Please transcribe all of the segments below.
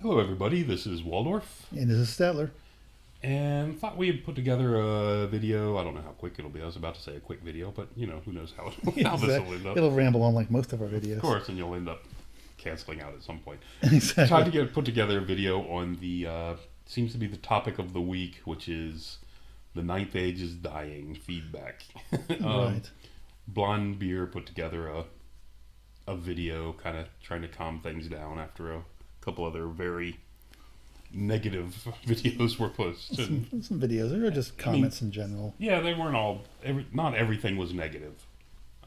Hello, everybody. This is Waldorf, And this is Statler. and thought we had put together a video. I don't know how quick it'll be. I was about to say a quick video, but who knows how this will end up. It'll ramble on like most of our Of videos. course, and you'll end up canceling out at some point. Tried to Exactly. put together a video on the seems to be the topic of the week, which is the ninth age is dying feedback. Right. Blonde Beer put together a video, kind of trying to calm things down after a couple other very negative videos were posted. Some videos, or just comments in general. Yeah, they weren't all. Not everything was negative,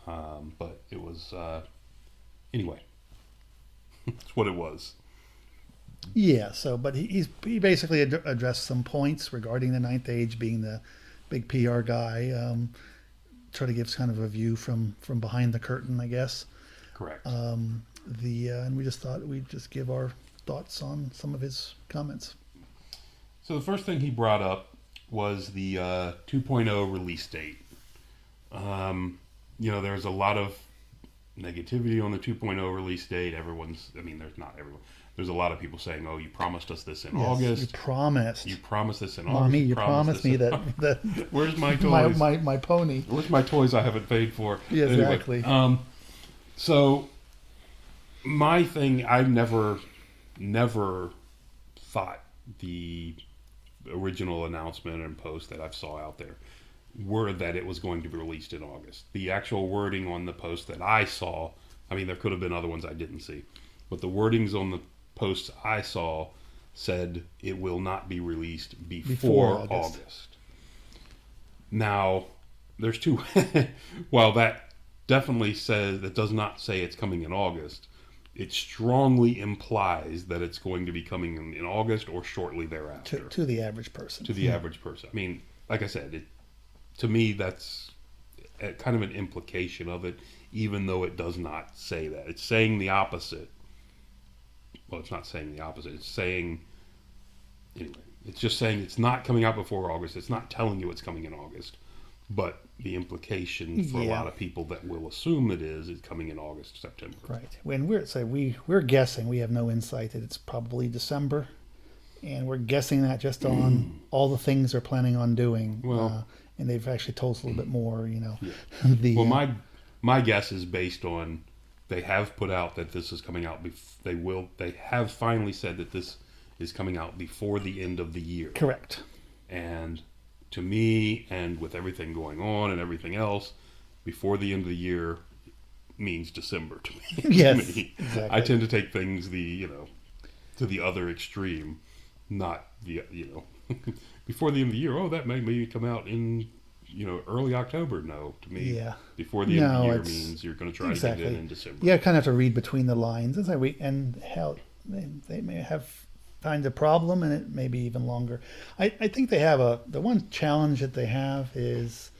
but it was. Anyway, it's what it was. Yeah. So, but he basically addressed some points regarding the Ninth Age, being the big PR guy. Try to give kind of a view from behind the curtain, I guess. Correct. And we just thought we'd just give our thoughts on some of his comments. So the first thing he brought up was the 2.0 release date. There's a lot of negativity on the 2.0 release date. There's not everyone. There's a lot of people saying, "Oh, you promised us this in Yes, August. you promised. You promised this in Mommy, August. you promised me that Where's my toys? my pony. Where's my toys I haven't paid for?" Yeah, Anyway, exactly. so my thing, I never thought the original announcement and post that I saw out there were that it was going to be released in August. The actual wording on the post that I saw, there could have been other ones I didn't see, but the wordings on the posts I saw said it will not be released before August. Now, there's two. While that definitely says, that does not say it's coming in August, it strongly implies that it's going to be coming in August or shortly thereafter. To the average person. To the average person. Like I said, to me, that's kind of an implication of it, even though it does not say that. It's saying the opposite. Well, it's not saying the opposite. It's saying, anyway, it's just saying it's not coming out before August. It's not telling you it's coming in August. But the implication for a lot of people that will assume it is coming in August, September. Right. When we're guessing, we have no insight that it's probably December, and we're guessing that just on all the things they're planning on doing. Well, and they've actually told us a little bit more. Yeah. My guess is based on they have put out that this is coming out. They have finally said that this is coming out before the end of the year. Correct. And to me, and with everything going on and everything else, before the end of the year means December to me. Yes, to me. exactly. I tend to take things to the other extreme, not the before the end of the year. Oh, that may maybe come out in early October. No, to me, before the end of the year means you're going to try to get it in December. Yeah, kind of have to read between the lines. And how they may have find a problem, and it may be even longer. I think they have the one challenge that they have is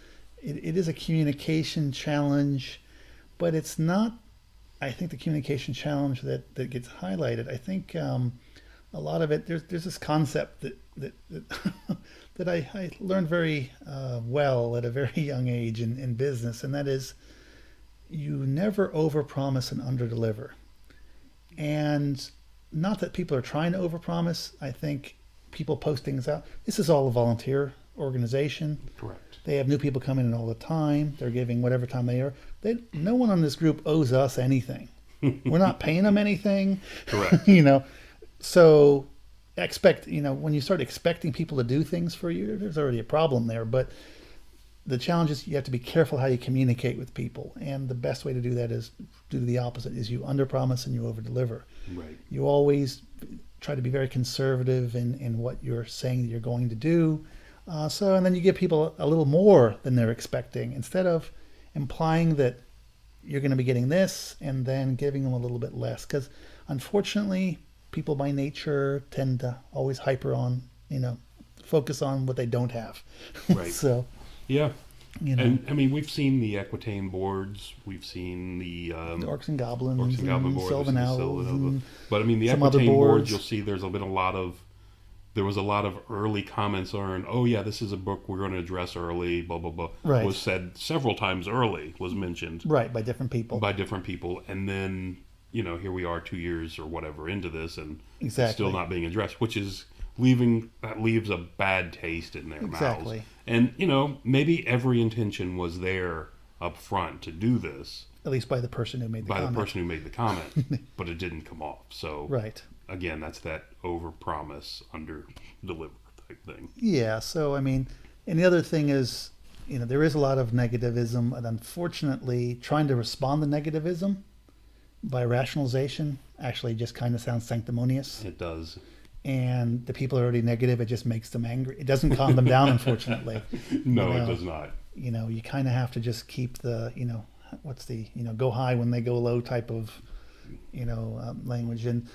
it is a communication challenge, but it's not. I think the communication challenge that gets highlighted. I think a lot of it there's this concept that that I learned very well at a very young age in business, and that is you never overpromise and underdeliver. And not that people are trying to overpromise. I think people post things out. This is all a volunteer organization. Correct. They have new people coming in all the time. They're giving whatever time they are. No one on this group owes us anything. We're not paying them anything. Correct. So expect, when you start expecting people to do things for you, there's already a problem there. But the challenge is you have to be careful how you communicate with people. And the best way to do that is do the opposite, is you underpromise and you overdeliver. Right. You always try to be very conservative in what you're saying that you're going to do. And then you give people a little more than they're expecting, instead of implying that you're going to be getting this and then giving them a little bit less. Because unfortunately, people by nature tend to always focus on what they don't have. Right. So, yeah. And we've seen the Aquitaine boards, we've seen the Orcs and Goblins, boards, Sylvan Owls, but the Aquitaine boards, you'll see there was a lot of early comments on, oh yeah, this is a book we're going to address early, blah blah blah. Right. Was said several times early, was mentioned. Right, by different people. And then here we are 2 years or whatever into this, and it's Exactly. still not being addressed, which is that leaves a bad taste in their Exactly. mouths. And maybe every intention was there up front to do this At least by the person who made the by comment. the person who made the comment, but it didn't come off. So Right. again, that's that over promise, under deliver type thing. Yeah. So I mean, and the other thing is, there is a lot of negativism, and unfortunately, trying to respond to negativism by rationalization actually just kind of sounds sanctimonious. It does. And the people are already negative. It just makes them angry. It doesn't calm them down, unfortunately. No, You it know, does not. You kind of have to just keep the, what's the, go high when they go low type of, language. And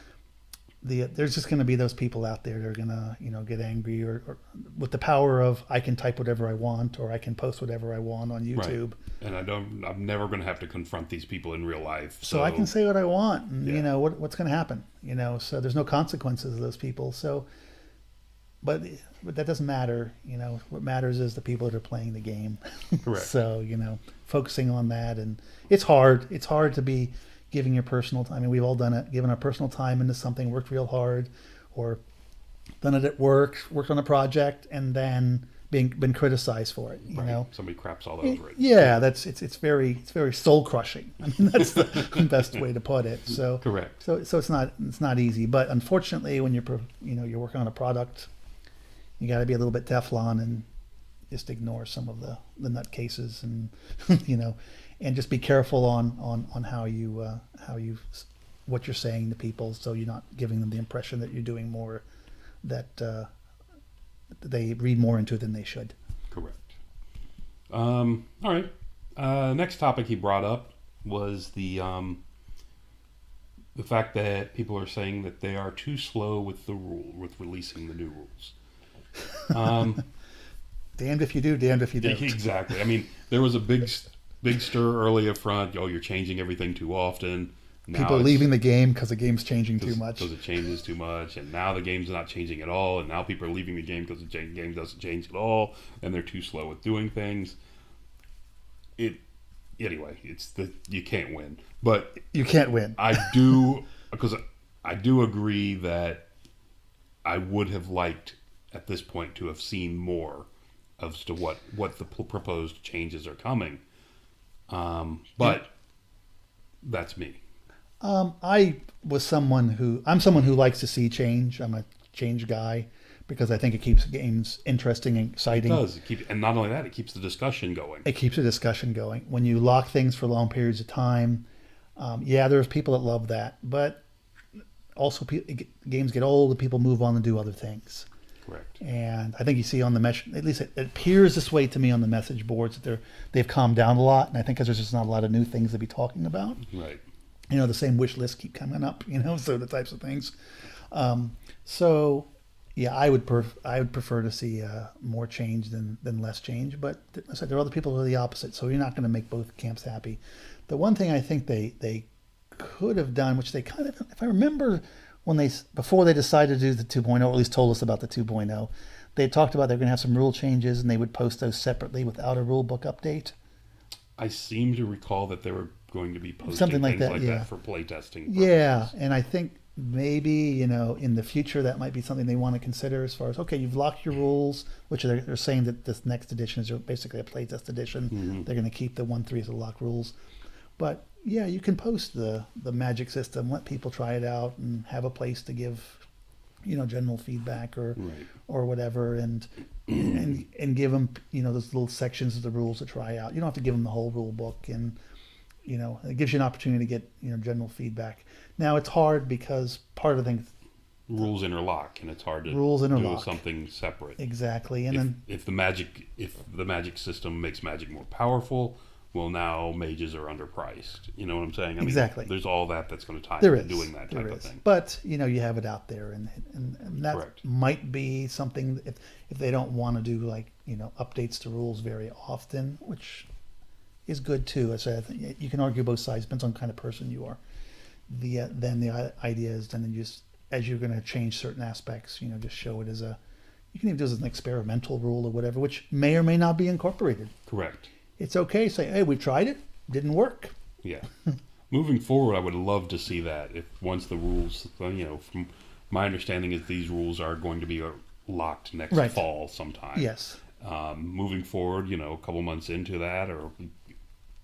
there's just going to be those people out there that are going to, get angry or with the power of, I can type whatever I want, or I can post whatever I want on YouTube. Right. And I'm never going to have to confront these people in real life. So I can say what I want, and Yeah. what's going to happen, so there's no consequences of those people. So, but that doesn't matter, what matters is the people that are playing the game. Correct. So, focusing on that, and it's hard to be giving your personal time. I mean, we've all done it, given our personal time into something, worked real hard, or done it at work, worked on a project, and then been criticized for it, Right. Somebody craps all over it. Yeah, it's very soul crushing. I mean, that's the best way to put it. So Correct. So it's not easy, but unfortunately, when you're working on a product, you got to be a little bit Teflon and just ignore some of the nutcases, and and just be careful on how you what you're saying to people, so you're not giving them the impression that you're doing more, that they read more into it than they should. Correct. All right. Next topic he brought up was the fact that people are saying that they are too slow with with releasing the new rules. Damned if you do, damned if you don't. Exactly. I mean, there was a big stir early up front. Oh, you're changing everything too often. Now People are leaving the game because the game's changing too much. Because it changes too much, and now the game's not changing at all, and now people are leaving the game because the game doesn't change at all, and they're too slow with doing things. Anyway, you can't win, but You can't win. because I do agree that I would have liked at this point to have seen more as to what the proposed changes are coming. But that's me. I'm someone who likes to see change. I'm a change guy because I think it keeps games interesting and exciting. It does. And not only that, it keeps the discussion going. It keeps the discussion going. When you lock things for long periods of time, there's people that love that, but also games get old and people move on and do other things. Correct. And I think you see on the at least it appears this way to me on the message boards, that they've calmed down a lot, and I think because there's just not a lot of new things to be talking about. Right. The same wish lists keep coming up, so the types of things. So yeah, I would prefer to see more change than less change. But I said there are other people who are the opposite, so you're not going to make both camps happy. The one thing I think they could have done, which they kind of, if I remember, before they decided to do the 2.0, or at least told us about the 2.0, they talked about they're going to have some rule changes, and they would post those separately without a rule book update. I seem to recall that they were going to be posting Something like things that, like yeah. that for playtesting. Yeah, and I think maybe in the future that might be something they want to consider, as far as, okay, you've locked your rules, which they're saying that this next edition is basically a playtest edition. Mm-hmm. They're going to keep the 1.3 as the lock rules, but yeah, you can post the magic system, let people try it out, and have a place to give general feedback or Right. or whatever, and give them those little sections of the rules to try out. You don't have to give them the whole rule book, and it gives you an opportunity to get general feedback. Now it's hard because part of the thing, Rules interlock, and it's hard to Rules interlock. do something separate. exactly, and If the magic system makes magic more powerful, well, now mages are underpriced. You know what I'm saying? I mean, Exactly. there's all that's going to tie there into is doing that there type of is. thing. But you have it out there, and that Correct. might be something if they don't want to do updates to rules very often, which is good too. As I think you can argue both sides, depends on the kind of person you are. Then the idea is then just as you're going to change certain aspects, just show it as you can even do it as an experimental rule or whatever, which may or may not be incorporated. Correct. It's okay to say, hey, we tried it, didn't work. Yeah. moving forward, I would love to see that if once the rules, from my understanding is these rules are going to be locked next Right. fall sometime. Yes. Moving forward, a couple months into that or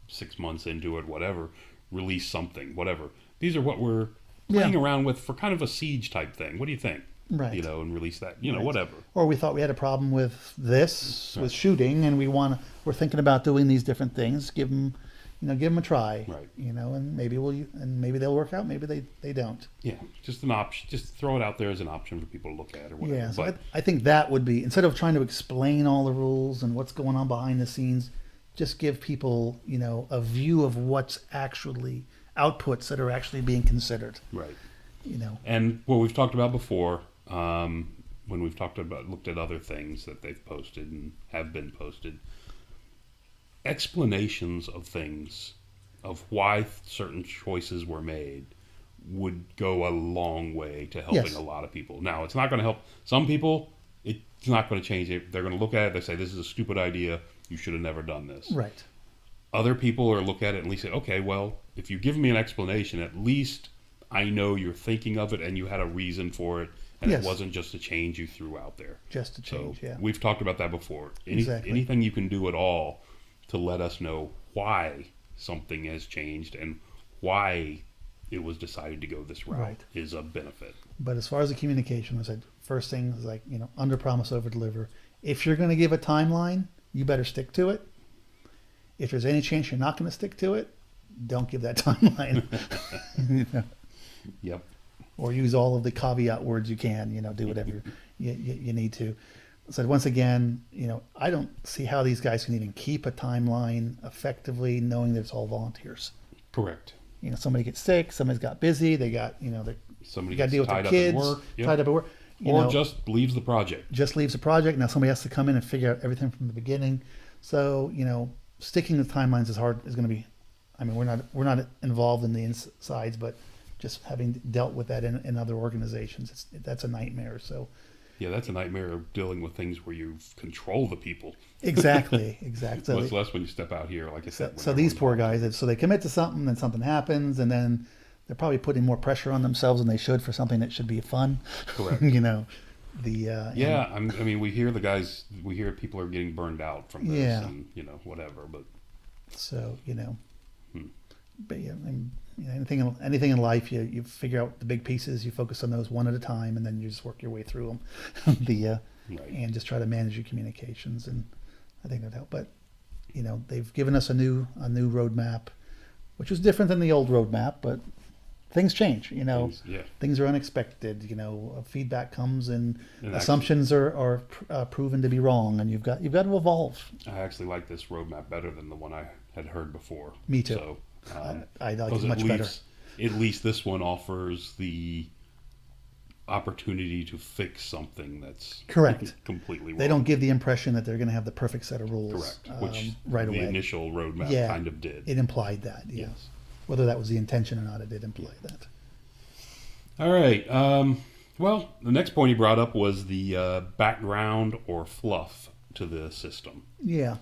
6 months into it, whatever, release something, whatever. These are what we're playing Yeah. around with for kind of a siege type thing. What do you think? Right. And release that, Right. whatever. Or we thought we had a problem with this, with Right. shooting, and we're thinking about doing these different things. Give them a try. Right. And maybe they'll work out. Maybe they don't. Yeah, just an option. Just throw it out there as an option for people to look at or whatever. Yeah. So But I think that would be, instead of trying to explain all the rules and what's going on behind the scenes, just give people a view of what's actually outputs that are actually being considered. right. And what we've talked about before, when we've looked at other things that they've posted and have been posted, explanations of things, of why certain choices were made, would go a long way to helping Yes. a lot of people. Now, it's not going to help some people. It's not going to change it. They're going to look at it. They say, this is a stupid idea. You should have never done this. right. Other people are look at it and at least say, okay, well, if you give me an explanation, at least I know you're thinking of it and you had a reason for it, and Yes. it wasn't just a change you threw out there. Just to change. So Yeah. we've talked about that before. Exactly. Anything you can do at all to let us know why something has changed and why it was decided to go this route Right. is a benefit. But as far as the communication, I said first thing is under promise, over deliver. If you're going to give a timeline, you better stick to it. If there's any chance you're not going to stick to it, don't give that timeline. Yep. Or use all of the caveat words you can. Do whatever you need to. So once again, I don't see how these guys can even keep a timeline effectively, knowing that it's all volunteers. Correct. Somebody gets sick, somebody's got busy, they got Somebody you got to gets deal with tied their up kids, at work. Yep. tied up at work. Or just leaves the project. Just leaves the project. Now somebody has to come in and figure out everything from the beginning. So sticking to timelines is hard. Is going to be. I mean, we're not involved in the insides, but just having dealt with that in other organizations, that's a nightmare. So Yeah, that's a nightmare of dealing with things where you control the people. exactly. So, Much less when you step out here, like I said. so when these everyone's poor volunteer. guys, so they commit to something, then something happens, and then they're probably putting more pressure on themselves than they should for something that should be fun. Correct. Yeah. I mean, we hear people are getting burned out from this, Yeah. and whatever. But So Hmm. but yeah, and, anything in life, you figure out the big pieces, you focus on those one at a time, and then you just work your way through them. Right. And just try to manage your communications, and I think that help. But they've given us a new roadmap, which was different than the old roadmap, but things change. Yeah. Things are unexpected. Feedback comes, and And assumptions are proven to be wrong, and you've got to evolve. I actually like this roadmap better than the one I had heard before. Me too. So, I like 'cause it much better. At least this one offers the opportunity to fix something that's Correct. completely wrong. They don't give the impression that they're going to have the perfect set of rules. Correct. Which right the away. initial roadmap Yeah, kind of did. It implied that. Yeah. Yes. Whether that was the intention or not, it did imply that. All right. Well, the next point he brought up was the background or fluff to the system. Yeah.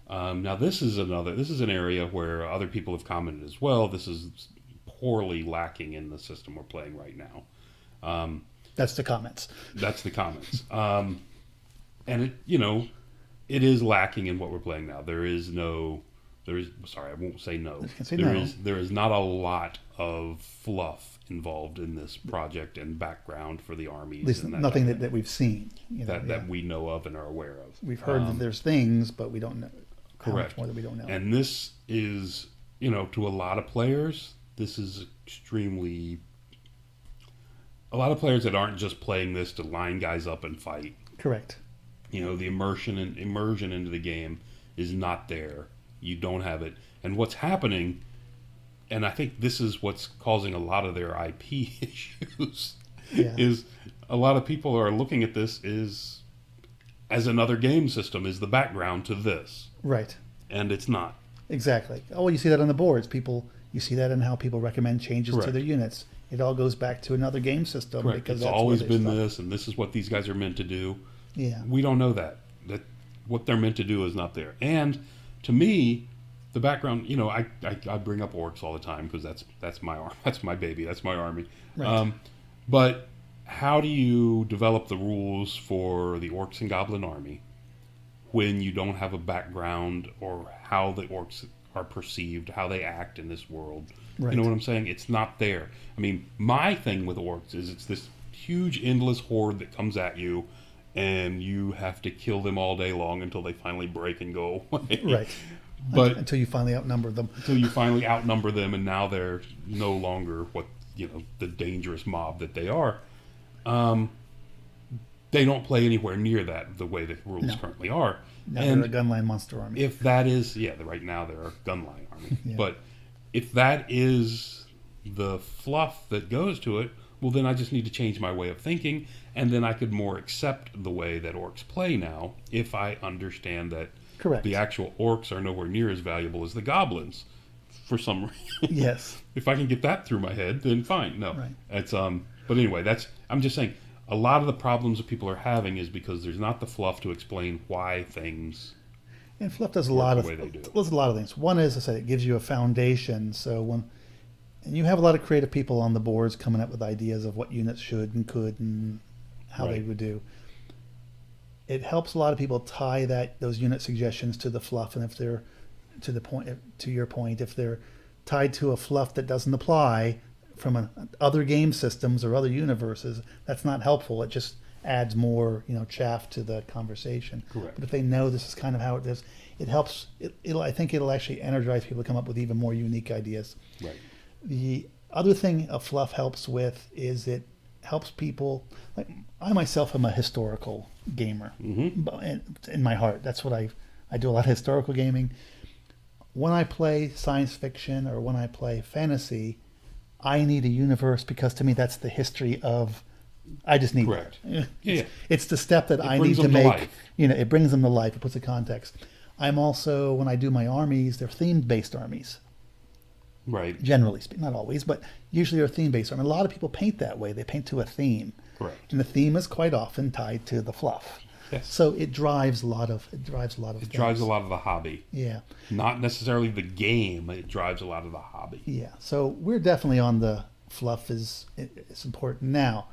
Now, this is an area where other people have commented as well. This is poorly lacking in the system we're playing right now. That's the comments. That's the comments. And it is lacking in what we're playing now. Sorry, I won't say no. You can say no. There is not a lot of fluff involved in this project and background for the armies. At least and nothing type of that we've seen. that we know of and are aware of. We've heard that there's things, but we don't know how much Correct. more that we don't know. And this is, to a lot of players, this is extremely. A lot of players that aren't just playing this to line guys up and fight. Correct. The immersion into the game is not there. You don't have it. And what's happening, and I think this is what's causing a lot of their IP issues, Yeah. is a lot of people are looking at this as another game system, is the background to this. Right. And it's not. Exactly. Oh, well, you see that on the boards. You see that in how people recommend changes to Correct. their units. It all goes back to another game system. Correct. Because It's that's always where they been start. this, and this is what these guys are meant to do. Yeah. We don't know that. That what they're meant to do is not there. And to me, the background, I bring up orcs all the time because that's my that's my baby, that's my army. Right. But how do you develop the rules for the orcs and goblin army when you don't have a background or how the orcs are perceived, how they act in this world? Right. You know what I'm saying? It's not there. I mean, my thing with orcs is it's this huge endless horde that comes at you, and you have to kill them all day long until they finally break and go away. Right. But Until you finally outnumber them. until you finally outnumber them, and now they're no longer what the dangerous mob that they are. They don't play anywhere near that the way the rules No. currently are. Now And they're a gunline monster army. if that is, right now they're a gunline army. Yeah. But if that is the fluff that goes to it, well, then I just need to change my way of thinking, and then I could more accept the way that orcs play now if I understand that Correct. the actual orcs are nowhere near as valuable as the goblins for some reason. Yes. If I can get that through my head, then fine. No, Right. it's But anyway, I'm just saying. A lot of the problems that people are having is because there's not the fluff to explain why things. And fluff does a lot the of way they do. does a lot of things. One is, I said, it gives you a foundation. So and you have a lot of creative people on the boards coming up with ideas of what units should and could and how they Right. would do. It helps a lot of people tie those unit suggestions to the fluff, and if they're to your point, if they're tied to a fluff that doesn't apply from other game systems or other universes, that's not helpful. It just adds more, chaff to the conversation. Correct. But if they know this is kind of how it is, it helps. I think it'll actually energize people to come up with even more unique ideas. Right. The other thing a fluff helps with is it helps people. Like I myself am a historical gamer, in my heart. That's what I do a lot of historical gaming. When I play science fiction or when I play fantasy, I need a universe because to me that's the history of. I just need Correct. that. Yeah. It's the step that It I need brings to them to make. life. It brings them to life. It puts a context. I'm also, when I do my armies, they're theme-based armies. Right. Generally speaking, not always, but usually they're theme-based. A lot of people paint that way. They paint to a theme. Correct. And the theme is quite often tied to the fluff. Yes. So it drives a lot of It drives things. a lot of the hobby. Yeah. Not necessarily the game. It drives a lot of the hobby. Yeah. So we're definitely on the fluff is important. Now,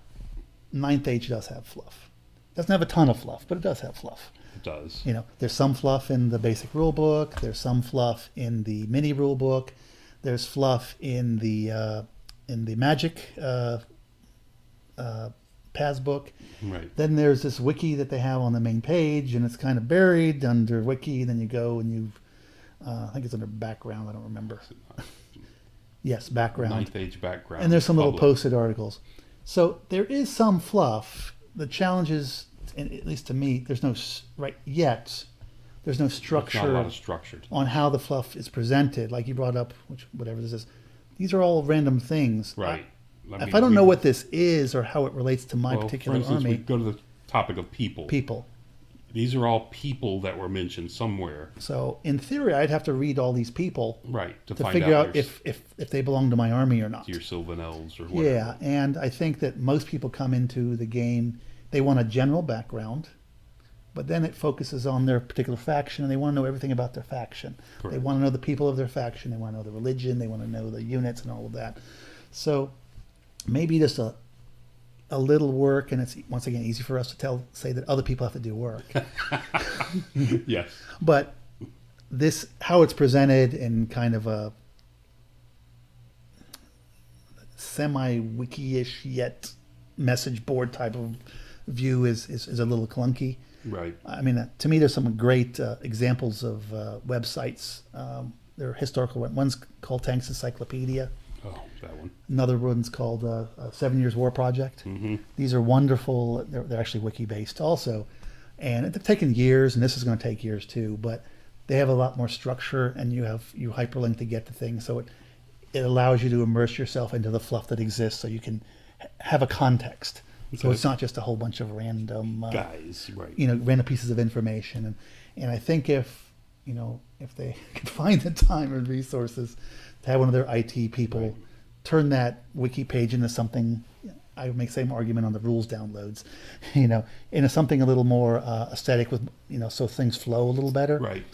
Ninth Age does have fluff. It doesn't have a ton of fluff, but it does have fluff. It does. There's some fluff in the basic rule book. There's some fluff in the mini rule book. There's fluff in the Magic Paz book. Right. Then there's this wiki that they have on the main page, and it's kind of buried under wiki. Then you go and I think it's under background. I don't remember. Yes, background. Ninth Age background. And there's some little public. posted articles. So there is some fluff. The challenge is, and at least to me, there's no There's not a structure lot of structure. on how the fluff is presented. Like you brought up, whatever this is. These are all random things. Right. If I don't know what this is or how it relates to my particular for instance, we army, go to the topic of people. people. These are all people that were mentioned somewhere. So in theory, I'd have to read all these people Right. To to find figure out your, if they belong to my army or not. your Sylvanels or whatever. Yeah, and I think that most people come into the game, they want a general background, but then it focuses on their particular faction, and they want to know everything about their faction. They Correct. want to know the people of their faction, they want to know the religion, they want to know the units and all of that. So maybe just a little work, and it's once again easy for us to say that other people have to do work. Yes. But this, how it's presented in kind of a semi-wiki-ish yet message board type of view is a little clunky. Right. I mean, to me, there's some great examples of websites. There are historical ones. One's called Tanks Encyclopedia. Oh, that one. Another one's called 7 Years War Project. Mm-hmm. These are wonderful. They're actually wiki-based also. And they've taken years, and this is going to take years too, but they have a lot more structure, and you hyperlink to get to things. So it allows you to immerse yourself into the fluff that exists so you can have a context. So Okay. it's not just a whole bunch of random Guys, right. random pieces of information. And I think if they could find the time and resources to have one of their IT people Right. turn that wiki page into something, I would make the same argument on the rules downloads, into something a little more aesthetic with, so things flow a little better. Right.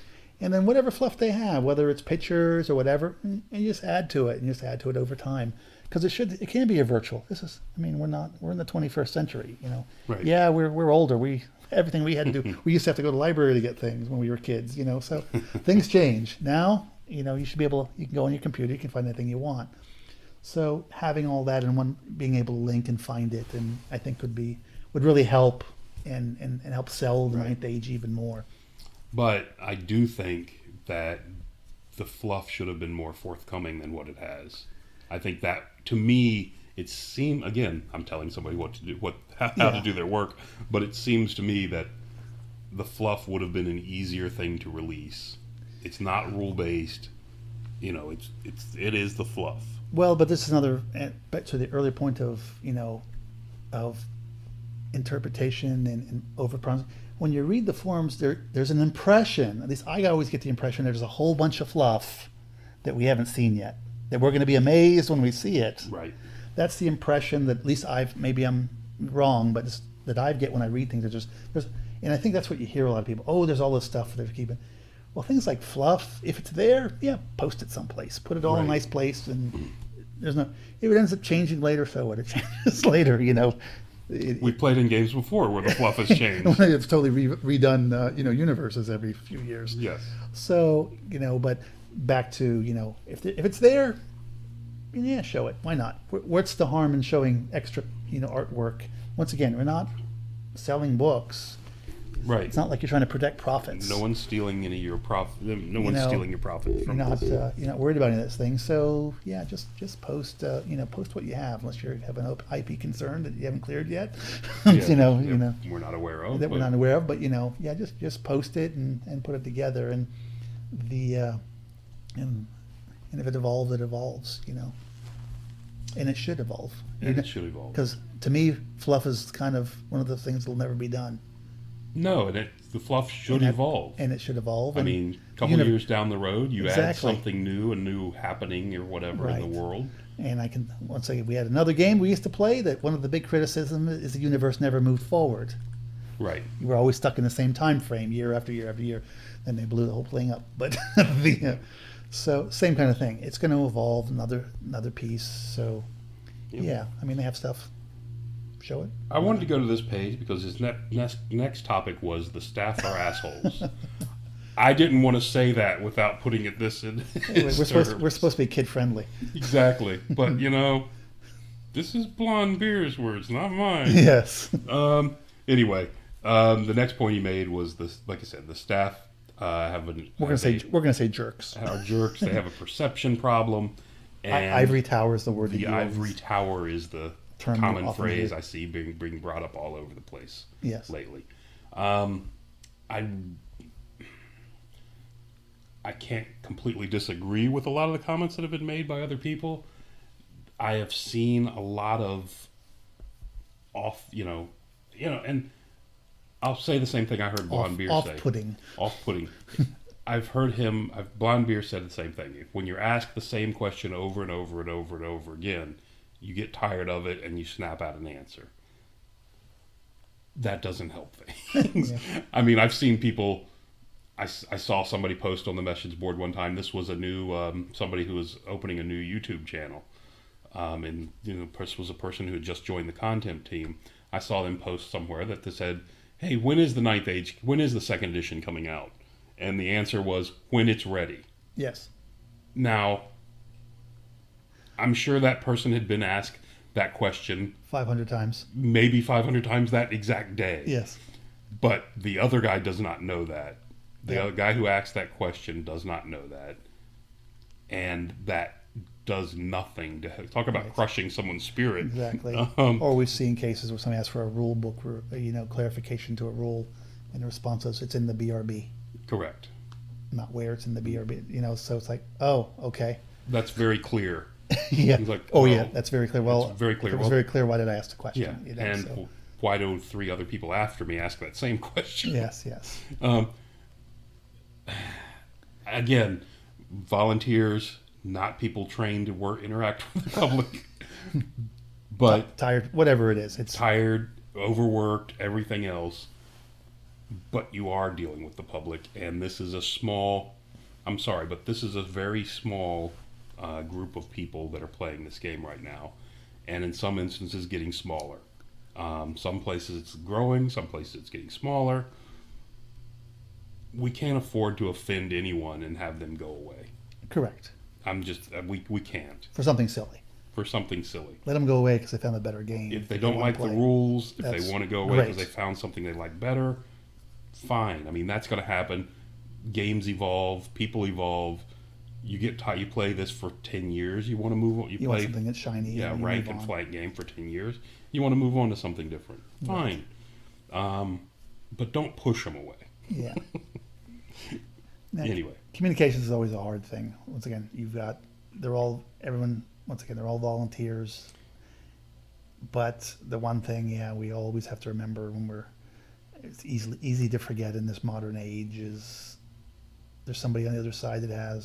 and then whatever fluff they have, whether it's pictures or whatever, and you just add to it, and you just add to it over time, because it can be a virtual. This is, I mean, we're in the 21st century, you know. Right. Yeah, we're older. Everything we had to do, we used to have to go to the library to get things when we were kids, you know. So things change now. You know, you should be able. You can go on your computer, you can find anything you want. So having all that in one, being able to link and find it, and I think would really help and help sell the Ninth Age even more. But I do think that the fluff should have been more forthcoming than what it has. I think that, to me, it seemed, again, I'm telling somebody what to do, how to do their work, but it seems to me that the fluff would have been an easier thing to release. It's not rule based, you know. It is the fluff. Well, but this is another, back to the earlier point of, you know, of interpretation and overpromise. When you read the forums, there's an impression, at least I always get the impression, there's a whole bunch of fluff that we haven't seen yet, that we're going to be amazed when we see it. Right. That's the impression that at least maybe I'm wrong, but that I get when I read things. There's, and I think that's what you hear a lot of people. Oh, there's all this stuff they're keeping. Well, things like fluff, if it's there, yeah, post it someplace. Put it all in a nice place, and if it ends up changing later, so what? It changes later, you know. We've played in games before where the fluff has changed. It's totally redone, you know, universes every few years. Yes. So, you know, but back to, you know, if it's there, yeah, show it. Why not? What's the harm in showing extra, you know, artwork? Once again, we're not selling books. Right. It's not like you're trying to protect profits. No one's stealing any of your profit. No one's stealing your profit from this. You're not worried about any of this thing. So yeah, just post, you know, post what you have, unless you have an IP concern that you haven't cleared yet. Yeah, you know, we're not aware of. That we're not aware of. But you know, yeah, just post it and put it together, and and if it evolves, it evolves. You know, and it should evolve. And it should evolve. Because to me, fluff is kind of one of the things that'll never be done. No, and the fluff should evolve. And it should evolve. I mean, a couple years down the road, you add something new, a new happening or whatever in the world. And I can, once again, we had another game we used to play that one of the big criticisms is the universe never moved forward. Right. You were always stuck in the same time frame, year after year after year. Then they blew the whole thing up. But so same kind of thing. It's going to evolve, another piece. So yeah, I mean, they have stuff. Show it. I wanted to go to this page because his next topic was the staff are assholes. I didn't want to say that without putting it this in. We're supposed to be kid friendly. Exactly, but you know, this is Blonde Beer's words, not mine. Yes. Anyway, the next point he made was this. Like I said, the staff have an. We're gonna say jerks. Are jerks. They have a perception problem. And ivory tower is the word. The ivory tower is the common phrase I see being brought up all over the place lately. I can't completely disagree with a lot of the comments that have been made by other people. I have seen a lot of and I'll say the same thing I heard Blonde Beer say. Off-putting. I've heard Blonde Beer said the same thing. When you're asked the same question over and over and over and over again, you get tired of it and you snap out an answer. That doesn't help things. I mean, I've seen people. I saw somebody post on the message board one time. This was a new somebody who was opening a new YouTube channel, and this was a person who had just joined the content team. I saw them post somewhere that they said, "Hey, when is the Ninth Age? When is the second edition coming out?" And the answer was, "When it's ready." Yes. Now, I'm sure that person had been asked that question 500 times. Maybe 500 times that exact day. Yes. But the other guy does not know that. The other guy who asked that question does not know that. And that does nothing to talk about crushing someone's spirit. Exactly. Or we've seen cases where somebody asks for a rule book, clarification to a rule, and the response is it's in the BRB. Correct. Not where it's in the BRB, so it's like, oh, okay. That's very clear. Yeah. Like, that's very clear. Well, very clear. It was very clear. Why did I ask the question? Yeah. And why do 3 other people after me ask that same question? Yes. Again, volunteers, not people trained to interact with the public. But tired, whatever it is. It's tired, overworked, everything else. but you are dealing with the public, and this is a small. I'm sorry, but this is a very small group of people that are playing this game right now, and in some instances getting smaller. Some places it's growing, some places it's getting smaller. We can't afford to offend anyone and have them go away. Correct. I'm just we can't For something silly. for something silly. Let them go away because they found a better game. If they don't like the play. rules, if That's they want to go away because great. they found something they like better, fine. I mean, that's going to happen. Games evolve, people evolve. You get you play this for 10 years, you want to move on. You want something that's shiny. yeah, and you rank move and on. flank game for 10 years. You want to move on to something different. Fine. But don't push them away. Yeah. Now, Anyway. communications is always a hard thing. Once again, they're all volunteers. But the one thing, yeah, we always have to remember when it's easy to forget in this modern age is there's somebody on the other side that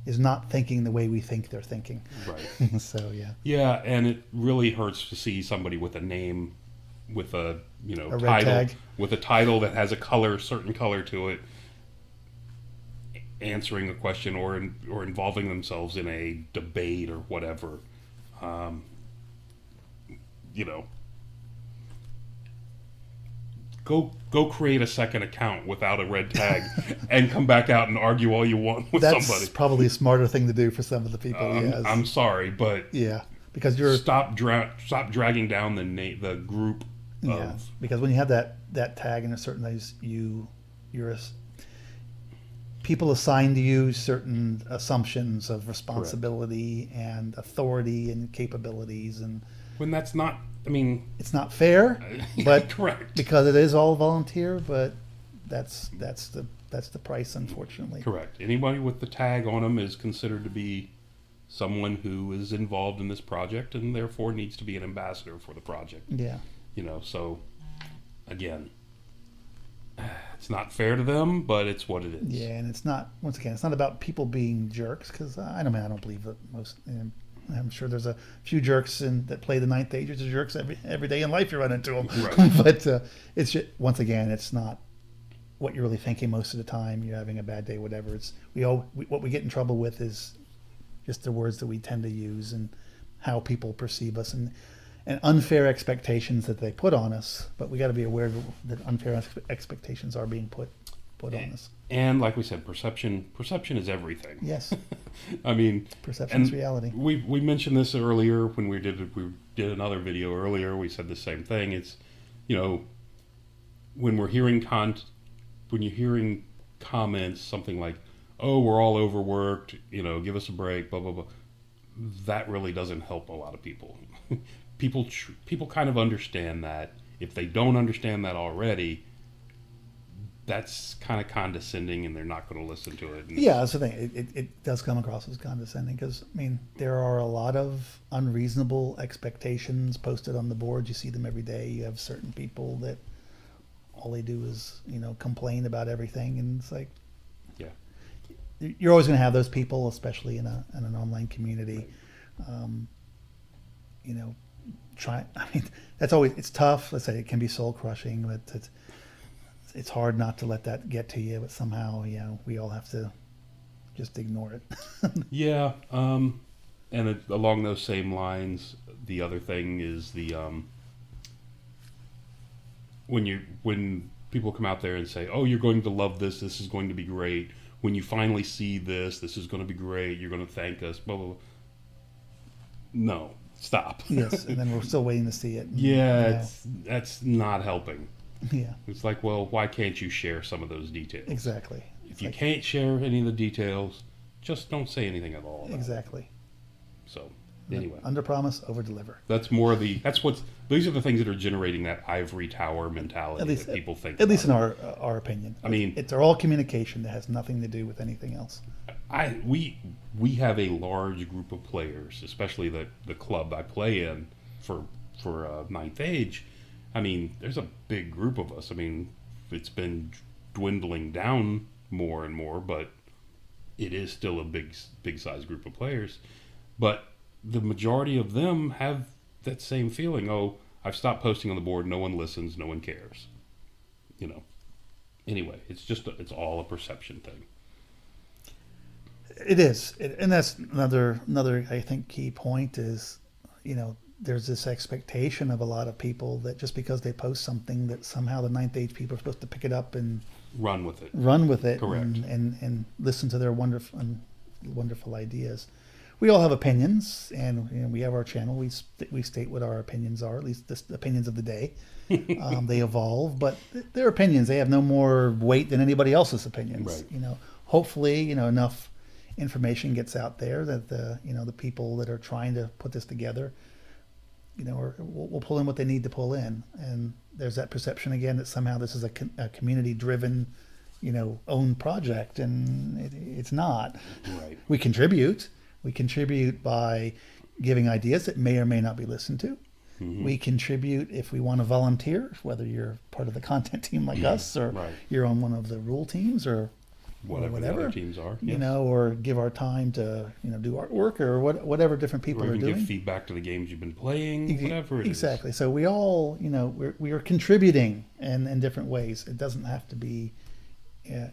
is not thinking the way we think they're thinking. Right. So yeah. Yeah, and it really hurts to see somebody with a name, with a A red title, tag. with a title that has a certain color to it, answering a question or involving themselves in a debate or whatever. You know, go create a second account without a red tag and come back out and argue all you want with That's somebody. probably a smarter thing to do for some of the people. Yes. I'm sorry, but Yeah, because you're stop dragging down the group of yeah, because when you have that tag in a certain ways, people assign to you certain assumptions of responsibility and authority and capabilities, and when that's not. I mean, it's not fair, but correct. because it is all volunteer. But that's the price, unfortunately. Correct. Anybody with the tag on them is considered to be someone who is involved in this project and therefore needs to be an ambassador for the project. Yeah. So again, it's not fair to them, but it's what it is. Yeah, and it's not. Once again, it's not about people being jerks because I don't believe that most. I'm sure there's a few jerks that play the Ninth Age. There's jerks every day in life you run into them. Right. But it's just, once again, it's not what you're really thinking most of the time. You're having a bad day, whatever. It's what we get in trouble with is just the words that we tend to use and how people perceive us and unfair expectations that they put on us. But we got to be aware that unfair expectations are being put on us. And like we said, perception is everything. Yes, I mean, perception's and reality. We mentioned this earlier when we did another video earlier. We said the same thing. It's when you're hearing comments, something like, "Oh, we're all overworked," give us a break, blah blah blah. That really doesn't help a lot of people. People kind of understand that. If they don't understand that already, that's kind of condescending, and they're not going to listen to it. Yeah, that's the thing. It does come across as condescending because, there are a lot of unreasonable expectations posted on the board. You see them every day. You have certain people that all they do is, complain about everything. And it's like, Yeah. You're always going to have those people, especially in an online community. It's tough. Let's say it can be soul crushing, but it's hard not to let that get to you, but somehow, we all have to just ignore it. Yeah, and along those same lines, the other thing is when people come out there and say, "Oh, you're going to love this. This is going to be great. When you finally see this, this is going to be great. You're going to thank us." Blah blah blah. No, stop. Yes, and then we're still waiting to see it. Yeah, that's not helping. Yeah, It's like, well, why can't you share some of those details? exactly. If you can't share any of the details, just don't say anything at all. Exactly. So, anyway, Under promise, over deliver. these are the things that are generating that ivory tower mentality that people think. At least in about. our opinion. I mean, it's all communication that has nothing to do with anything else. We have a large group of players, especially the club I play in for Ninth Age. I mean, there's a big group of us. I mean, it's been dwindling down more and more, but it is still a big size group of players. But the majority of them have that same feeling. Oh, I've stopped posting on the board. No one listens. No one cares. you know. Anyway, it's all a perception thing. It is, and that's another I think key point is, there's this expectation of a lot of people that just because they post something that somehow the ninth age people are supposed to pick it up and Run with it. Correct. Correct. And listen to their wonderful ideas. We all have opinions, and we have our channel. We state what our opinions are, at least the opinions of the day. They evolve, but their opinions, they have no more weight than anybody else's opinions. Right. Hopefully, enough information gets out there that the people that are trying to put this together, will pull in what they need to pull in. And there's that perception again that somehow this is a community-driven, owned project, and it's not. Right. We contribute. We contribute by giving ideas that may or may not be listened to. Mm-hmm. We contribute if we want to volunteer, whether you're part of the content team like us, or Right. you're on one of the rule teams, or Whatever the other teams are. Yes. or give our time to do artwork, or whatever different people Or are even doing. give feedback to the games you've been playing, whatever it is. Exactly. So we all, we are contributing in different ways. It doesn't have to be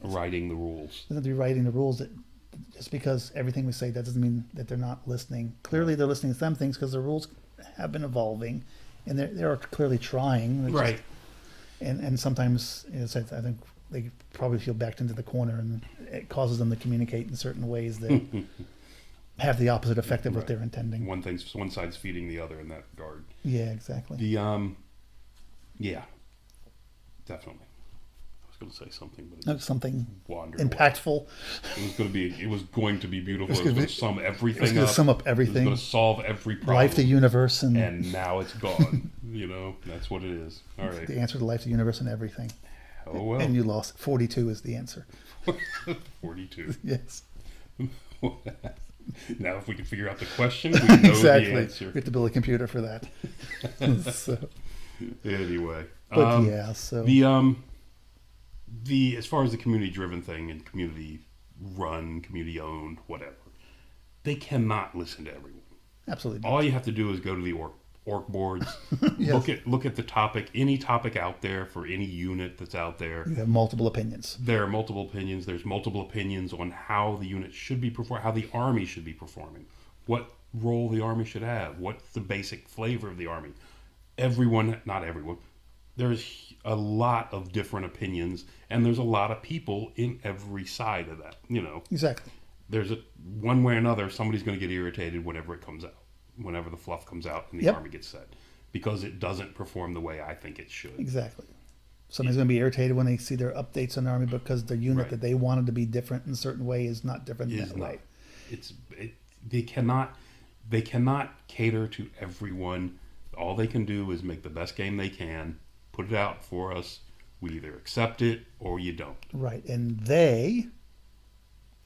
Writing the rules. doesn't have to be writing the rules. That just because everything we say, that doesn't mean that they're not listening. Clearly, they're listening to some things because the rules have been evolving, and they're clearly trying. They're Right. just- and sometimes, I think they probably feel backed into the corner, and it causes them to communicate in certain ways that have the opposite effect of what Right. they're intending. One side's feeding the other in that regard. Yeah, exactly. Yeah, definitely. I was going to say something, but it That's something wandered away. impactful. It was going to be beautiful. It was gonna going be- to sum It everything was going up. to sum up It was everything. going to solve every problem. Life, the universe, and And now it's gone. That's what it is. All right. the answer to life, the universe, and everything. Oh well. And you lost. 42 is the answer. 42. Yes. Now, if we can figure out the question, we know Exactly. the We answer. have to build a computer for that. So, Anyway, but yeah, so the as far as the community driven thing and community run, community owned, whatever, they cannot listen to everyone. absolutely. All you have to do is go to the org boards, Yes. look at the topic, any topic out there for any unit that's out there. You have multiple opinions. There are multiple opinions. There's multiple opinions on how the unit should be performing, how the Army should be performing, what role the Army should have, what's the basic flavor of the Army. Not everyone. There's a lot of different opinions, and there's a lot of people in every side of that. Exactly. There's one way or another, somebody's going to get irritated whenever it comes out, whenever the fluff comes out and the Yep. Army gets set, because it doesn't perform the way I think it should. Exactly. Somebody's going to be irritated when they see their updates on the Army because the unit Right. that they wanted to be different in a certain way is not different Is that not. way. They cannot cater to everyone. All they can do is make the best game they can, put it out for us. We either accept it or you don't. Right. And they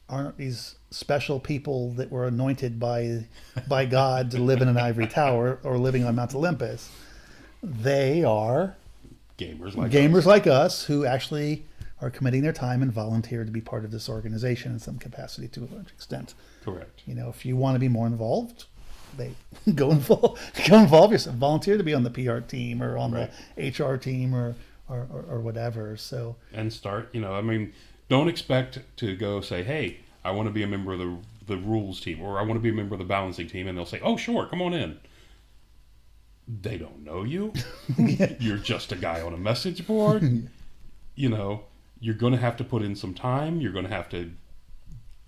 aren't these special people that were anointed by God to live in an ivory tower or living on Mount Olympus. They are Gamers like us who actually are committing their time and volunteer to be part of this organization in some capacity to a large extent. Correct. If you want to be more involved, go involve yourself. Volunteer to be on the PR team or on Right. the HR team or whatever. So And start, don't expect to go say, hey, I want to be a member of the rules team, or I want to be a member of the balancing team, and they'll say, oh, sure, come on in. They don't know you. You're just a guy on a message board. You're going to have to put in some time. You're going to have to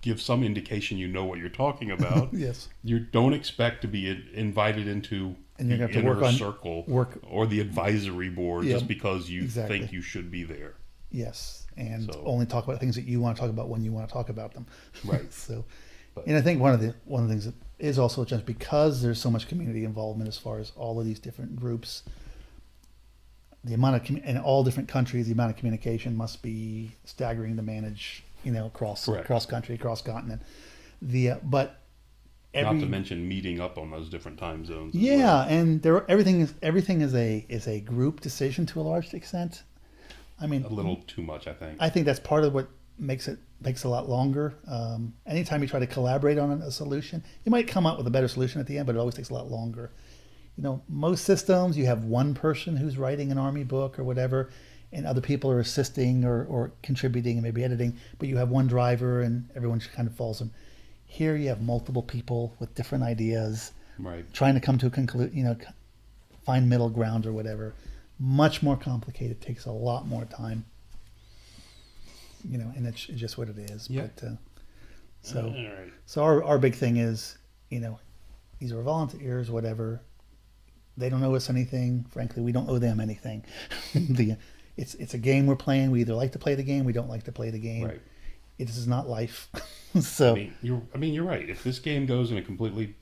give some indication you know what you're talking about. yes, You don't expect to be invited into And you're the gonna have to inner work on- circle work- or the advisory board Yeah, just because you exactly. think you should be there. yes, and So- only talk about things that you want to talk about when you want to talk about them. Right. So, But- and I think one of the things that is also just because there's so much community involvement as far as all of these different groups, the amount of in all different countries, the amount of communication must be staggering to manage. Across Correct. country, across continent. But Not to mention meeting up on those different time zones. as yeah, well. and everything is a group decision to a large extent. I mean, A little too much, I think. I think that's part of what makes a lot longer. Anytime you try to collaborate on a solution, you might come out with a better solution at the end, but it always takes a lot longer. Most systems you have one person who's writing an Army book or whatever, and other people are assisting or contributing and maybe editing, but you have one driver and everyone just kind of falls in. Here you have multiple people with different ideas Right. trying to come to a conclusion, find middle ground or whatever. Much more complicated, takes a lot more time. And it's just what it is. Yeah. But so All right. so our big thing is, these are volunteers, whatever. They don't owe us anything. Frankly, we don't owe them anything. It's a game we're playing. We either like to play the game, we don't like to play the game. Right. It is not life. So You're right. If this game goes in a completely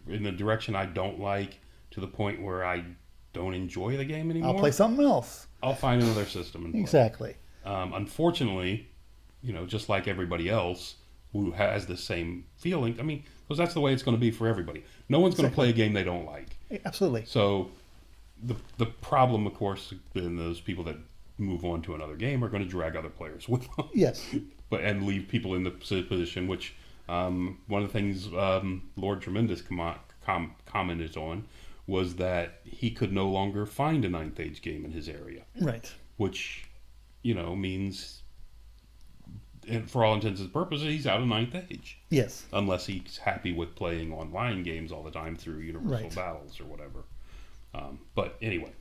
in the direction I don't like, to the point where I don't enjoy the game anymore, I'll play something else. I'll find another system and play. Exactly. Unfortunately, just like everybody else who has the same feeling, because that's the way it's going to be for everybody. No one's going to play a game they don't like. Absolutely. So the problem, of course, in those people that move on to another game are going to drag other players with them. Yes. And leave people in the position, which one of the things Lord Tremendous commented on was that he could no longer find a ninth age game in his area. Right. Which, means, and for all intents and purposes, he's out of ninth age. Yes. Unless he's happy with playing online games all the time through Universal Right. Battles or whatever. But anyway.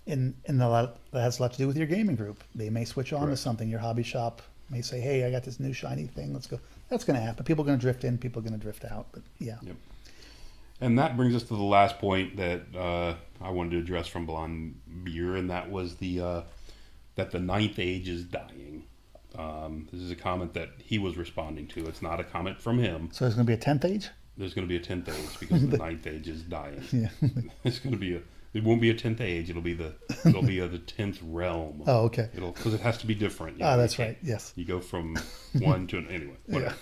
And that has a lot to do with your gaming group. They may switch on to Correct. something. Your hobby shop may say, "Hey, I got this new shiny thing. Let's go." That's going to happen. People are going to drift in. People are going to drift out. But yeah. Yep. And that brings us to the last point that I wanted to address from Blonde Beer, and that was that the ninth age is dying. This is a comment that he was responding to. It's not a comment from him. So there's going to be a 10th age. There's going to be a 10th age because the ninth age is dying. Yeah. It's going to be it won't be a 10th age. It'll be the 10th realm. Oh, okay. Because it has to be different. That's right. Yes. You go from one to anyway. Whatever.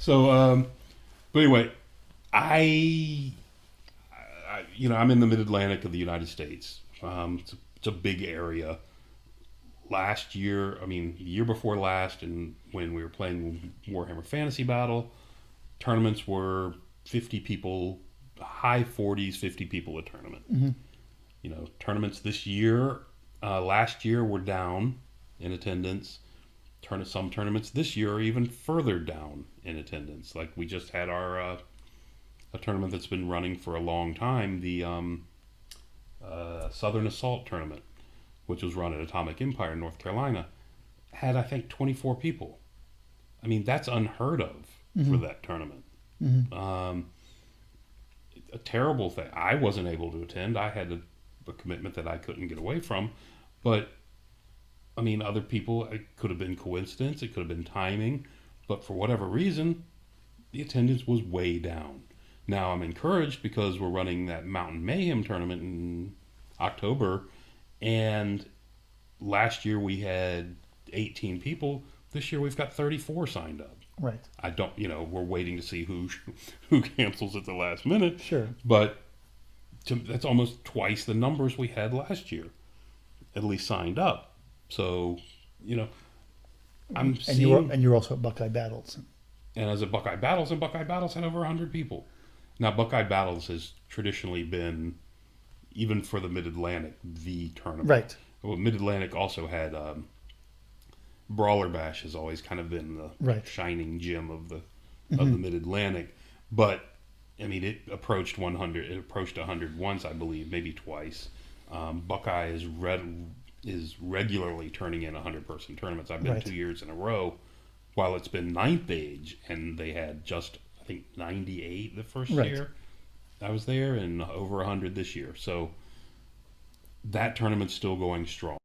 Yeah. But anyway, I'm in the Mid-Atlantic of the United States. It's a big area. Last year, year before last, and when we were playing Warhammer Fantasy Battle, tournaments were 50 people, high 40s, 50 people a tournament. Mm-hmm. Tournaments this year, last year were down in attendance. Some tournaments this year are even further down in attendance. Like we just had our a tournament that's been running for a long time, the Southern Assault tournament, which was run at Atomic Empire in North Carolina, had I think 24 people. That's unheard of for that tournament. Mm-hmm. A terrible thing. I wasn't able to attend. I had a commitment that I couldn't get away from, but other people, it could have been coincidence, it could have been timing, but for whatever reason, the attendance was way down. Now I'm encouraged because we're running that Mountain Mayhem tournament in October, and last year we had 18 people. This year we've got 34 signed up. Right. I don't, we're waiting to see who cancels at the last minute. Sure. But that's almost twice the numbers we had last year, at least signed up. So, I'm seeing... And you're also at Buckeye Battles. And as a Buckeye Battles, and Buckeye Battles had over 100 people. Now, Buckeye Battles has traditionally been, even for the Mid-Atlantic, the tournament. Right. Well, Mid-Atlantic also had... Brawler Bash has always kind of been the shining gem of the Mid-Atlantic. But, it approached 100. It approached 100 once, I believe, maybe twice. Buckeye is regularly turning in 100-person tournaments. I've been 2 years in a row, while it's been ninth age, and they had just, I think, 98 the first year I was there, and over 100 this year. So that tournament's still going strong.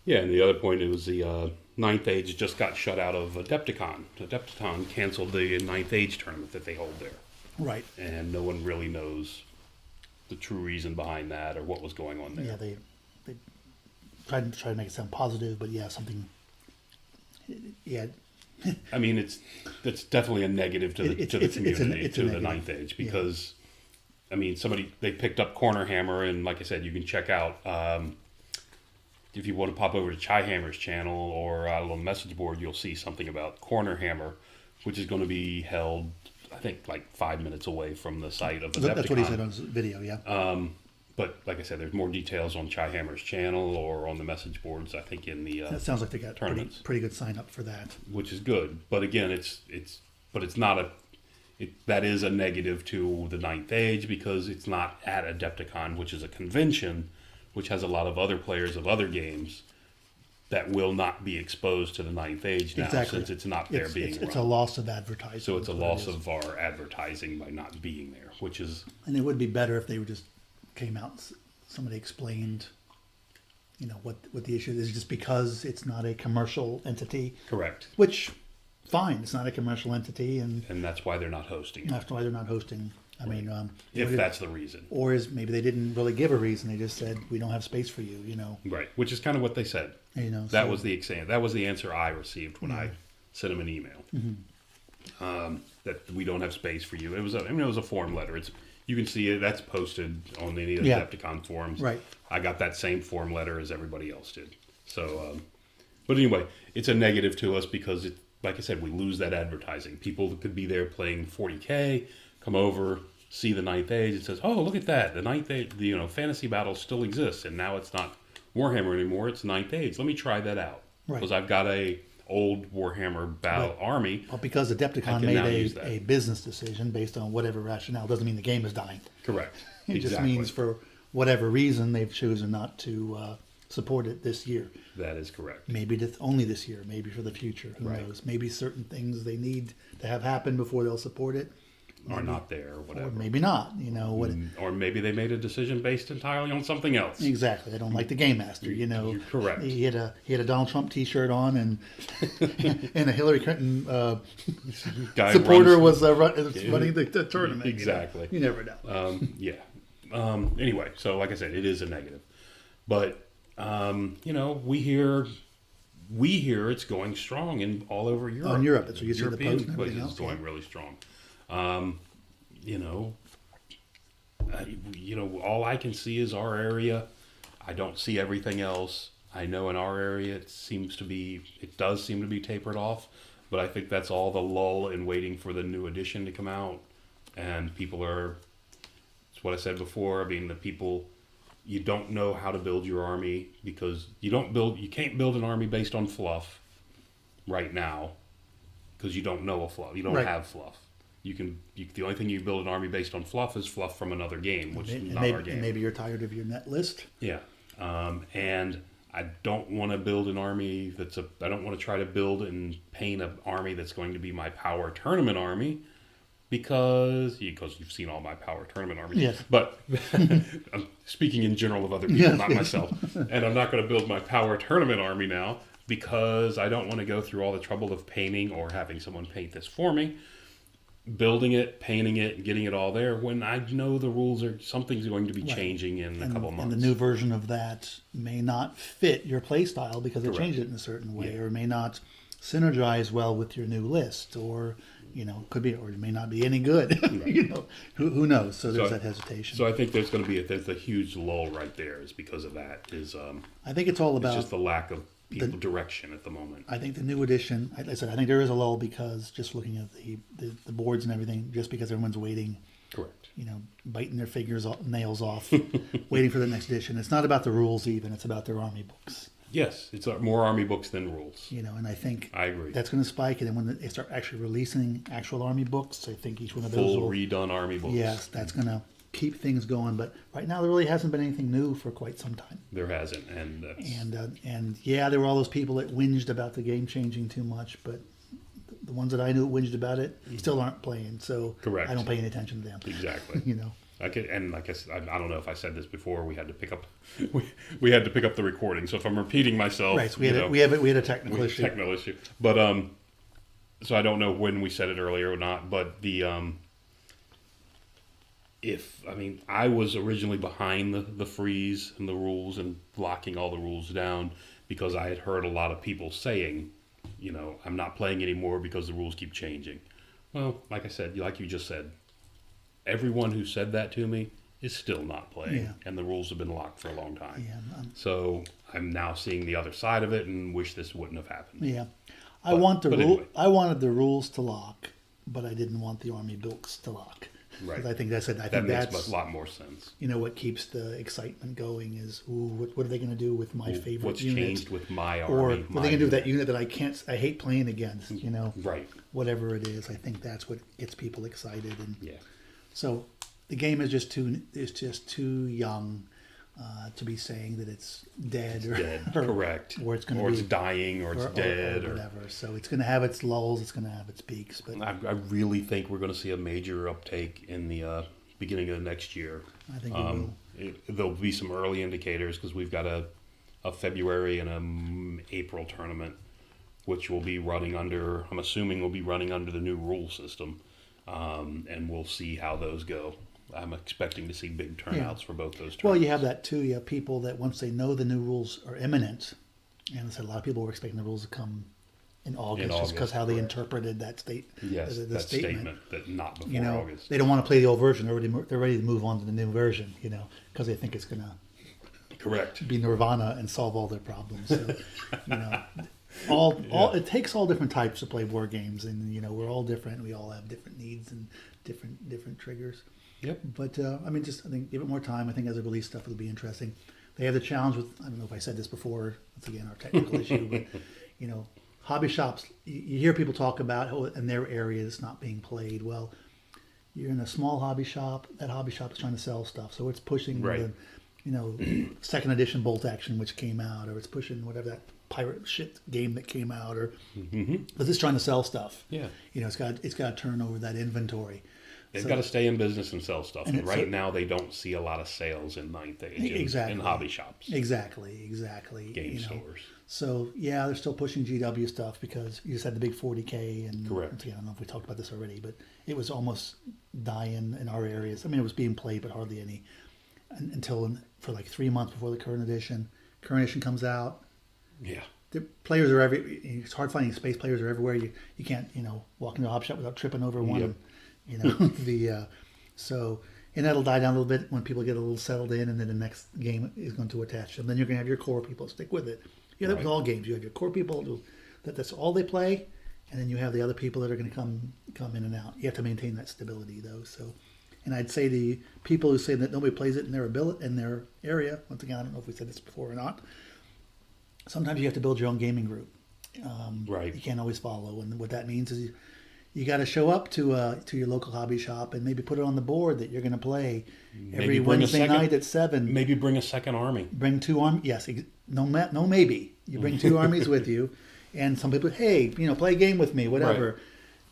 Yeah, and the other point, it was the ninth age just got shut out of Adepticon. Adepticon canceled the ninth age tournament that they hold there. Right. And no one really knows the true reason behind that or what was going on there. Yeah, they tried to make it sound positive, but yeah, something. Yeah. It's definitely a negative to the community, to the ninth age, because they picked up Corner Hammer, and like I said, you can check out if you want to pop over to Chai Hammer's channel or on the message board, you'll see something about Corner Hammer, which is going to be held, I think, like 5 minutes away from the site of Adepticon. That's what he said on his video, yeah. But like I said, there's more details on Chaihammer's channel or on the message boards. I think in the That sounds like they got tournaments, pretty good sign up for that. which is good. But again, it's not a. That is a negative to the Ninth Age because it's not at Adepticon, which is a convention, which has a lot of other players of other games that will not be exposed to the Ninth Age now Exactly. since it's not there being It's a run. loss of advertising. So it's a is what it loss is. of our advertising by not being there, which is And it would be better if they would just came out, somebody explained, what the issue is, just because it's not a commercial entity, correct. which, fine, it's not a commercial entity, and And that's why they're not hosting it, that's why they're not hosting. I mean, if that's the reason. or is maybe they didn't really give a reason. They just said we don't have space for you. Right, which is kind of what they said. That so- was the answer I received when I sent them an email. That we don't have space for you. It was a form letter. You can see it. That's posted on any of the Yeah. Adepticon forums. Right. I got that same form letter as everybody else did. So, but anyway, it's a negative to us because like I said, we lose that advertising. People that could be there playing 40K, come over, see the Ninth Age, and says, "Oh, look at that! The Ninth Age, Fantasy Battle still exists, and now it's not Warhammer anymore. It's Ninth Age. Let me try that out Right. because I've got a old Warhammer battle army." Well, because I Adepticon can now use made that. a business decision based on whatever rationale, doesn't mean the game is dying. Correct. It just means for whatever reason they've chosen not to support it this year. That is correct. Maybe only this year, maybe for the future. Who Right. knows? Maybe certain things they need to have happen before they'll support it, Are not there, or whatever. or maybe not. What? Or maybe they made a decision based entirely on something else. Exactly. They don't like the game master. You're correct. He had a Donald Trump T-shirt on, and and a Hillary Clinton Guy supporter runs- was running the tournament. Exactly. You never know. Yeah. Anyway, so like I said, it is a negative, but we hear it's going strong in all over Europe. in Europe, that's what you see the European post and everything places else, going yeah. really strong. All I can see is our area. I don't see everything else. I know in our area it does seem to be tapered off, but I think that's all the lull in waiting for the new edition to come out, and people are. It's what I said before. I mean, the people. You don't know how to build your army because you can't build an army based on fluff right now because you don't know a fluff. You don't Right. have fluff. The only thing you build an army based on fluff is fluff from another game, which is not our game. And maybe you're tired of your net list. Yeah. And I don't want to build an army I don't want to try to build and paint an army that's going to be my power tournament army because you've seen all my power tournament armies. Yes. But I'm speaking in general of other people, Yes, not yes. myself. And I'm not going to build my power tournament army now because I don't want to go through all the trouble of painting or having someone paint this for me. Building it, painting it, getting it all there when I know the rules something's going to be Right. changing in a couple months. And the new version of that may not fit your play style because they Correct. changed it in a certain way, Yeah. or may not synergize well with your new list, or it may not be any good. Who knows? So there's that hesitation. So I think there's a huge lull right there is because of that. I think it's all It's about. just the lack of direction at the moment. I think the new edition. I said I think there is a lull because just looking at the boards and everything, just because everyone's waiting, Correct. biting their nails off, waiting for the next edition. It's not about the rules even. It's about their army books. Yes, it's more army books than rules. And I think I agree. that's going to spike. And then when they start actually releasing actual army books, I think each one of those Full will. redone army books. Yes, that's going to keep things going. But right now, there really hasn't been anything new for quite some time. There hasn't, and that's, And yeah, there were all those people that whinged about the game changing too much, but the ones that I knew whinged about it still aren't playing. So Correct. I don't pay any attention to them. exactly. And like I said, I don't know if I said this before. We had to pick up, we had to pick up the recording. So if I'm repeating myself, Right. So we had a technical issue. Technical issue. But so I don't know when we said it earlier or not. But I was originally behind the freeze and the rules and locking all the rules down because I had heard a lot of people saying, I'm not playing anymore because the rules keep changing. Well, like I said, like you just said, everyone who said that to me is still not playing, Yeah. and the rules have been locked for a long time. Yeah, So I'm now seeing the other side of it and wish this wouldn't have happened. Yeah, But anyway. I wanted the rules to lock, but I didn't want the army books to lock. Right. 'Cause I think that's it. I That think makes that's a lot more sense. what keeps the excitement going is, ooh, what are they going to do with my favorite What's unit? changed with my army? Or what are my they going to do with that unit? unit that I hate playing against? Right. Whatever it is, I think that's what gets people excited. And Yeah. so the game is just too young to be saying that it's dead or Dead. or, Correct. or it's going or to it's be dying, or it's dead, or or whatever. So it's going to have its lulls, it's going to have its peaks, but I really think we're going to see a major uptake in the beginning of next year. I think we will. There'll be some early indicators because we've got a February and April tournament, which will be running under. I'm assuming will be running under the new rule system, and we'll see how those go. I'm expecting to see big turnouts for both those tournaments. Well, you have that too. You have people that once they know the new rules are imminent, and I said a lot of people were expecting the rules to come in August, just because August, how they correct. interpreted that Yes, the that statement that not before You know, August. they don't want to play the old version. They're ready to move on to the new version. Because they think it's going to Correct. be Nirvana and solve all their problems. So, it takes all different types to play board games, and we're all different. We all have different needs and different triggers. Yep. But I think give it more time. I think as they release stuff, it'll be interesting. They have the challenge with, I don't know if I said this before. Once again, our technical issue, but hobby shops. You hear people talk about how in their area it's not being played. Well, you're in a small hobby shop. That hobby shop is trying to sell stuff, so it's pushing Right. the second edition Bolt Action which came out, or it's pushing whatever that pirate shit game that came out, or but it's trying to sell stuff. Yeah. It's got to turn over that inventory. They've So- got to stay in business and sell stuff. And And it's right a- now, they don't see a lot of sales in Ninth Age Exactly. in hobby shops, Exactly. game stores. So yeah, they're still pushing GW stuff because you just had the big 40K, and Correct. once again, I don't know if we talked about this already, but it was almost dying in our areas. I mean, it was being played, but hardly any until for like 3 months before the current edition. Current edition comes out. Yeah. The players are it's hard finding space. Players are everywhere. You can't walk into a hobby shop without tripping over one. Yep. So and that'll die down a little bit when people get a little settled in, and then the next game is going to attach them. Then you're going to have your core people stick with it. Yeah, that was Right. all games. You have your core people that's all they play, and then you have the other people that are going to come in and out. You have to maintain that stability though. So, and I'd say the people who say that nobody plays it in their area. Once again, I don't know if we said this before or not. Sometimes you have to build your own gaming group. Right. You can't always follow, and what that means is you got to show up to your local hobby shop and maybe put it on the board that you're going to play every Maybe bring a Wednesday second- night at 7. Maybe bring a second army. Bring 2 armies. Yes, no maybe. You bring 2 armies with you, and some people, hey, play a game with me, whatever. Right.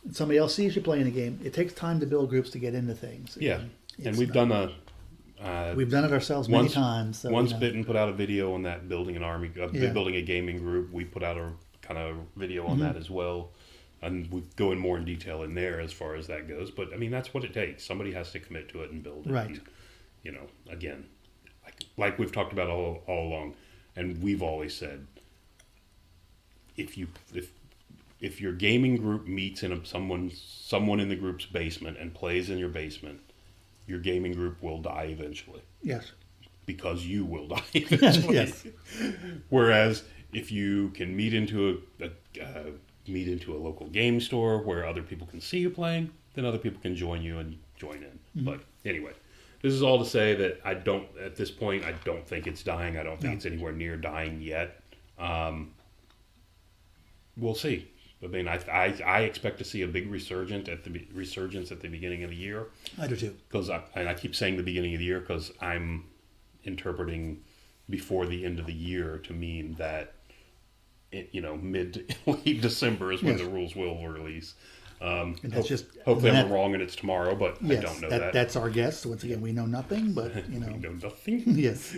And somebody else sees you playing a game. It takes time to build groups to get into things. Yeah. It's And we've not- done We've done it ourselves many times. So, Once Bitten put out a video on that building an army, Yeah. building a gaming group. We put out a kind of video Mm-hmm. on that as well, and we go in more in detail in there as far as that goes. But I mean, that's what it takes. Somebody has to commit to it and build it. Right. And, again, like we've talked about all along, and we've always said, if your gaming group meets in someone in the group's basement and plays in your basement, your gaming group will die eventually. Yes. Because you will die eventually. Yes. Whereas if you can meet into a local game store where other people can see you playing, then other people can join you and join in. But anyway, this is all to say that at this point, I don't think it's dying. I don't think it's anywhere near dying yet. We'll see. I mean, I expect to see a big resurgence at the beginning of the year. I do too. Because I keep saying the beginning of the year because I'm interpreting before the end of the year to mean that mid to late December is when Yes. the rules will release. And that's just Hopefully and I'm that- wrong and it's tomorrow, but Yes, I don't know that. That's our guess. Once again, we know nothing, but We know nothing. yes.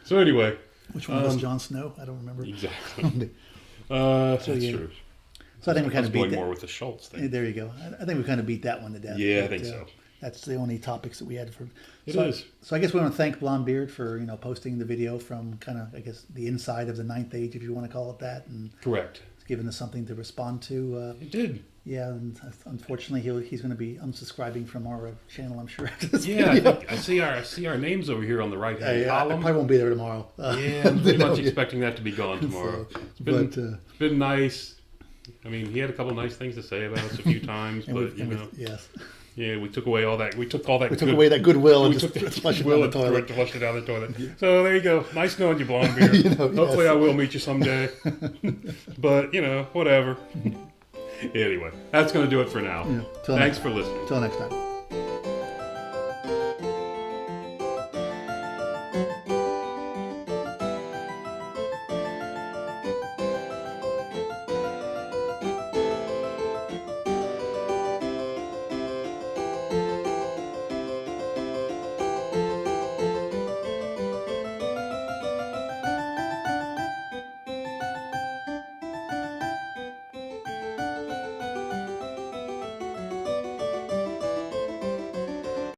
So anyway, Which one was Jon Snow? I don't remember. exactly. That's yeah. true. So I think we I kind was of beat going that. more with the Schultz thing. There you go. I think we kind of beat that one to death. Yeah, I But, think so. That's the only topics that we had for. It so, is. So I guess we want to thank Blonde Beard for posting the video from kind of the inside of the Ninth Age, if you want to call it that, and Correct. giving us something to respond to. It did. Yeah, and unfortunately he's going to be unsubscribing from our channel, I'm sure. After this Yeah, video. I see our names over here on the right hand I column. probably won't be there tomorrow. Yeah, I'm pretty much expecting that to be gone tomorrow. So, It's been nice. I mean, he had a couple nice things to say about us a few times, and but yes. Yeah, we took away all that. We took all that. We took away that goodwill and We just took that flushed it will down the and threw it toilet. to flush it down the toilet. So there you go. Nice knowing you, Blonde Beard. You know, Hopefully, yes. I will meet you someday. But whatever. Anyway, that's going to do it for now. Yeah, till Thanks next- for listening. Till next time.